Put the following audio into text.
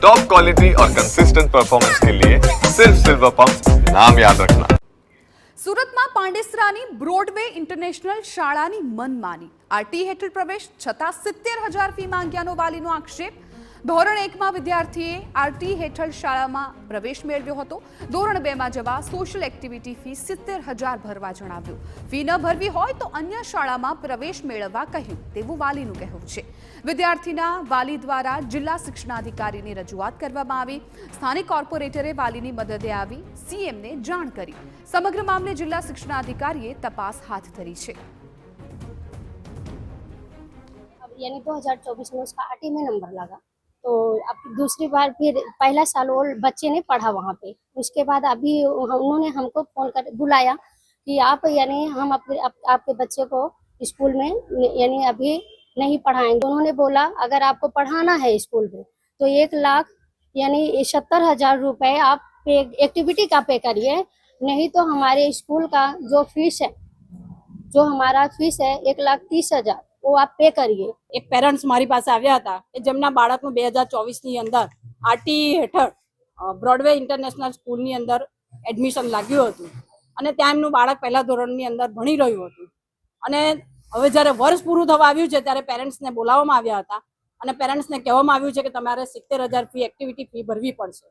Top quality और consistent performance के लिए सिर्फ सिल्वर पंप नाम याद रखना। સુરતમાં પાંડેસરાની બ્રોડવે ઇન્ટરનેશનલ શાળાની મનમાની, આરટી હેઠળ પ્રવેશ છતાં 70,000 ફી માંગ્યાનો વાલીનો આક્ષેપ। ધોરણ 1માં વિદ્યાર્થીએ આરટી હેઠળ શાળામાં પ્રવેશ મેળવ્યો હતો। ધોરણ 2માં જવા સોશિયલ એક્ટિવિટી ફી 70,000 ભરવા જણાવ્યું। ફી ન ભરવી હોય તો અન્ય શાળામાં પ્રવેશ મેળવવા કહ્યું તેવું વાલીનું કહેવું છે। વિદ્યાર્થીના વાલી દ્વારા જિલ્લા શિક્ષણાધિકારીની રજૂઆત કરવામાં આવી। સ્થાનિક કોર્પોરેટરે વાલીની મદદે આવી સીએમને જાણ કરી। સમગ્ર મામલે જિલ્લા શિક્ષણાધિકારીએ તપાસ હાથ ધરી છે। यानी 2024 में उसका आरटी में नंबर लगा, तो अब दूसरी बार फिर पहला साल वो बच्चे ने पढ़ा वहाँ पे। उसके बाद अभी उन्होंने हमको फोन कर बुलाया कि आप यानी हम आपके बच्चे को स्कूल में यानी अभी नहीं पढ़ाएंगे। उन्होंने बोला अगर आपको पढ़ाना है स्कूल में तो 1 लाख यानी 70,000 रुपए आप पे एक्टिविटी का पे करिए, नहीं तो हमारे स्कूल का जो फीस है, जो हमारा फीस है 1,30,000 वो आप पे करिए। एक पेरेंट्स मारी પાસે આવ્યા હતા કે જેમના બાળકનું 2024 ની અંદર આરટી હેઠળ બ્રોડવે ઇન્ટરનેશનલ સ્કૂલની અંદર એડમિશન લાગ્યું હતું અને ત્યાં એમનું બાળક પહેલા ધોરણની અંદર ભણી રહ્યું હતું અને હવે જ્યારે વર્ષ પૂરું થવા આવ્યું છે ત્યારે પેરેન્ટ્સને બોલાવવામાં આવ્યા હતા અને પેરેન્ટ્સને કહેવામાં આવ્યું છે કે તમારે 70,000 ફી એક્ટિવિટી ફી ભરવી પડશે।